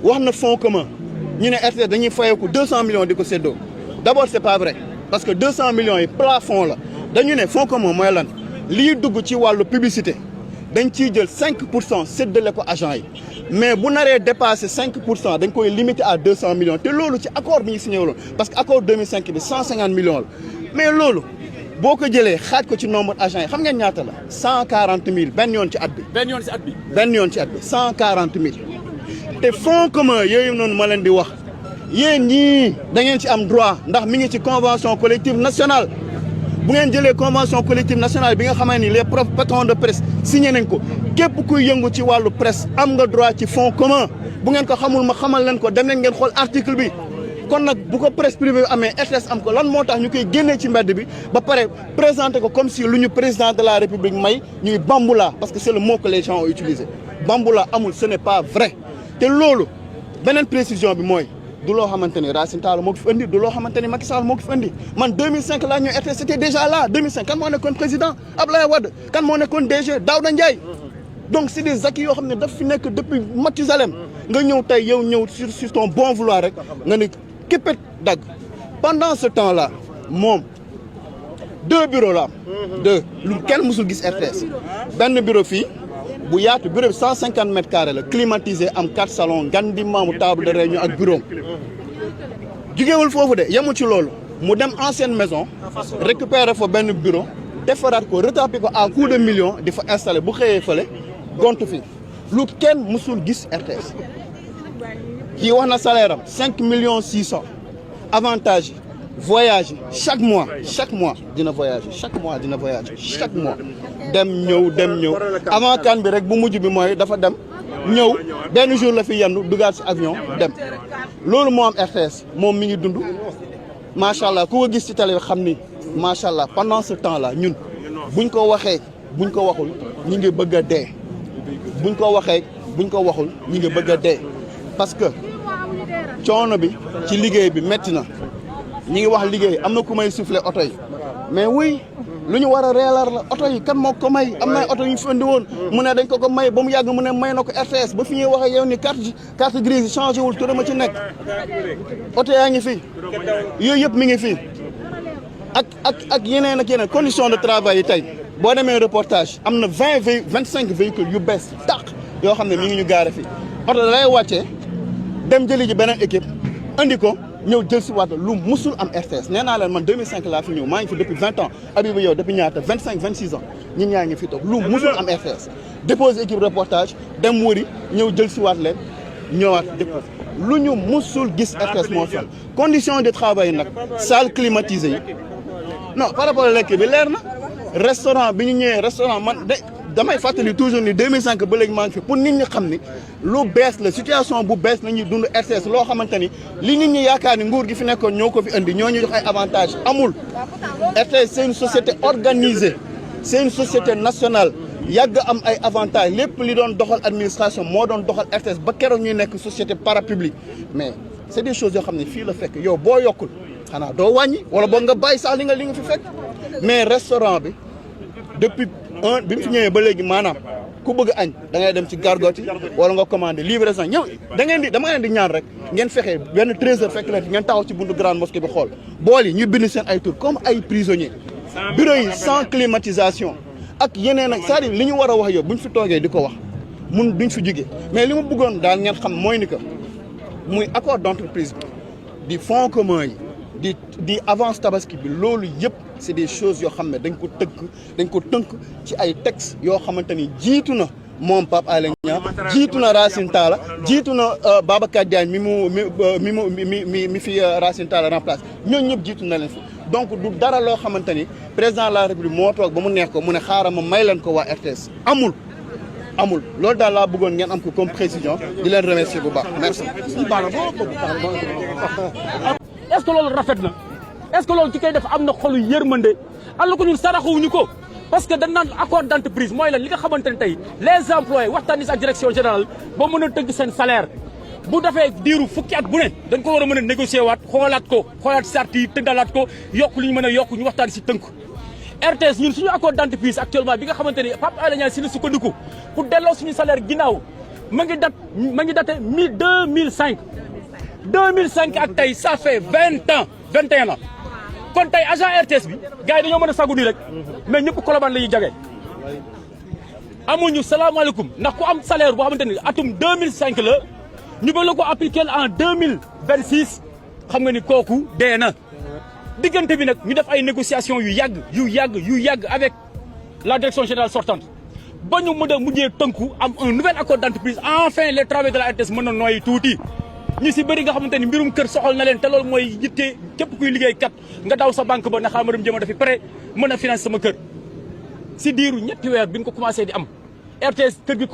wax na fonds commun ñu ne RTS dañuy fayeeku 200 millions di ko séddoo d'abord c'est pas vrai parce que 200 millions yi plafond la dañu ne fonds commun mooy lan liy dugg ci wàllu publicité dañ ciy jël 5% séddale ko agent yi mais bu naree dépasser 5% dañ koy limiter à 200 millions te loolu ci accord bi ñu signé woon parce que accord 2005 bi 150 millions la mais loolu boo ko jëlee xaaj ko ci nombre agent yi xam ngeen ñaata la 140 000 benn yoon ci at bi. benn yoon ci at bi. benn yoon ci at bi 140 000 te fonds commun yooyu noonu ma leen di wax yéen ñii da ngeen ci am droit ndax mi ngi ci convention collective nationale. bu ngeen jëlee convention collective nationale bi nga xamante ni les patrons de presse signé nañ ko képp kuy yëngu ci wàllu presse am nga droit ci fonds commun bu ngeen ko xamul ma xamal leen ko dem leen ngeen xool article bi kon nag bu ko presse privée amee RTS am ko lan moo tax ñu koy génnee ci mbedd bi ba pare présenté ko comme si lu ñu président de la république may ñuy bamboula parce que c'est le mot que les gens ont utilisé bamboula amul ce n'est pas vrai te loolu beneen précision bi mooy du loo xamante ni Racine Talla moo ko fi indi du loo xamante ni Macky Sall moo ko fi indi man 2005 laa ñëw RTS c'était déjà là 2005 kan moo nekkoon président Abdoulaye Wade kan moo nekkoon DG Daouda Ndiaye donc c'est des acquis yoo xam ne daf fi nekk depuis Mathusalem nga ñëw tey yow ñëw sur ton bon vouloir rek nga ne képpét dagg pendant ce temps là moom 2 bureaux la am 2 lu kenn mësul gis RTS benn bureau fii bu yaatu bureau bi 150 mètres carrés la climatisé am 4 salons gan di maamu table de réunion ak bureau jugewul foofu de yemu ci loolu mu dem ancienne maison récupérer fa benn bureau defaraat ko retapé ko à coup de millions di fa installé bu xëyee fële gontu fi lu kenn mësul gis RTS kii wax na salaire am 5 millions 600 avantage yi voyage yi chaque mois dina voyager chaque mois dem ñëw avant kan bi rek bu mujj bi mooy dafa dem ñëw benn jour la fi yendu dugaat ci avion dem loolu moo am RTS moom mi ngi dund macha allah ku ko gis ci télé xam ni macha allah pendant ce temps là ñun buñ ko waxee buñ ko waxul ñi ngi bëgg a dee buñ ko waxee buñ ko waxul ñi ngi bëgg a dee parce que coono bi ci liggéey bi metti na ñi ngi wax liggéey am na ku may souffler oto yi mais oui lu ñu war a reelar la oto yi kan moo ko may am na oto yu ñu fi andi woon mu ne dañ ko may ba mu yàgg mu ne may na ko RTS ba fi ñuy waxee yow ni carte grise changé wul turam a ci nekk oto yaa ngi fi yooyu yëpp mi ngi fi ak yeneen ak yeneen condition de travail yi tey boo demee reportage am na 25 véhicules yu bees tàq yoo xam ne mi ngi ñu gaare fii oto da lay wàccee dem jëli ji beneen équipe andi ko ñëw jël si waat lu musul am RTS nee naa leen man 2005 laa fi ñëw maa ngi fi depuis 20 ans Habib yow depuis ñaata 26 ans ñun ñaa ngi fi toog lu musul am RTS déposé équipe reportage dem wëri ñëw jël si waat leen ñëwaat déposé lu ñu musul gis RTS moo fi am condition de travail nag salle climatisée yi non par rapport lekk bi leer na restaurant bi ñu ñëwee restaurant man damay fàttali toujours ni 2005 ba léegi maa ngi fi pour nit ñi xam ni lu bees la situation bu bees la ñuy dund RTS loo xamante ni li nit ñi yaakaar ni nguur gi fi nekkoon ñoo ko fi indi ñoo ñu jox ay avantages amul. RTS c'est une société organisée c'est une société nationale yàgg am ay avantages lépp li doon doxal administration moo doon doxal RTS ba keroog ñuy nekk société parapublique mais c'est des choses yoo xam ne fii la fekk yow boo yokkul xanaa doo wàññi wala boog nga bàyyi sax li nga fi fekk mais restaurant bi depuis. bi mu fi ñëwee ba léegi maanaam ku bëgg añ da ngay dem ci Gargote wala nga commandé livraison ñëw dama leen di ñaan rek ngeen fexe benn 13h fekk leen ngeen taxaw ci buntu grande mosquée bi xool bool yi ñu bind seen ay tur comme ay prisonniers bureau yi sans climatisation ak yeneen ak c'est-à-dire li ñu war a wax yow buñ fi toogee di ko wax mun duñ fi jóge mais li ma bëggoon daal ngeen xam mooy ni que muy accord d'entreprise bi di fonds commun yi di avance tabaski bi loolu yëpp c'est des choses yoo xam ne dañ ko tënk ci ay textes yoo xamante ni jiitu na moom Pape Alé Niang jiitu na Racine Talla jiitu na Babacar Diagne mi fi Racine Talla remplace ñooñu ñëpp jiitu na leen fi donc du dara loo xamante ni président de la République moo toog ba mu neex ko mu ne xaaral ma may leen ko waa RTS amul loolu daal laa bëggoon ngeen am ko comme précision di leen remercier bu baax merci. est-ce que loolu rafet na est-ce que loolu ci koy def am na xolu yërmande alors que ñun saraxuwuñu ko parce que dañ naan accord d'entreprise mooy lan li nga xamante ne tey les employés waxtaan ak direction générale ba mën a tëgg seen salaire bu defee diiru fukki at bu ne dañ ko war a mën a négocier waat xoolaat sart yi tëddalaat ko yokk li ñu mën a yokk ñu waxtaan si tënk. RTS ñun suñu accord d'entreprise actuellement bi nga xamante ni Pape Alé Niang si la sukkandiku pour delloo suñu salaire ginnaaw ma ngi daté 2005 2005 ak tey ça fait 20 ans 21 ans kon tey agent RTS bi gars yi dañoo mën a sagu nii rek mais ñëpp Colobane la ñuy jagee amuñu salaamaaleykum ndax ku am salaire boo xamante ni atum 2005 la ñu ba la ko appliqué en 2026 xam nga ni kooku dee na diggante bi nag ñu def ay négociations yu yàgg avec la direction générale sortante ba ñu mën a mujjee tënku am un nouvel accord d'entreprise enfin les travailleurs de la RTS mën na nooyi tuuti ñu si bëri nga xamante ni mbirum kër soxal na leen te loolu mooy yitte képp kuy liggéey kat nga daw sa banque ba ne xaaral ma dem jëm a defi prêt mën a financer sama kër si diiru ñetti weer bi ñu ko commencé di am RTS kër gi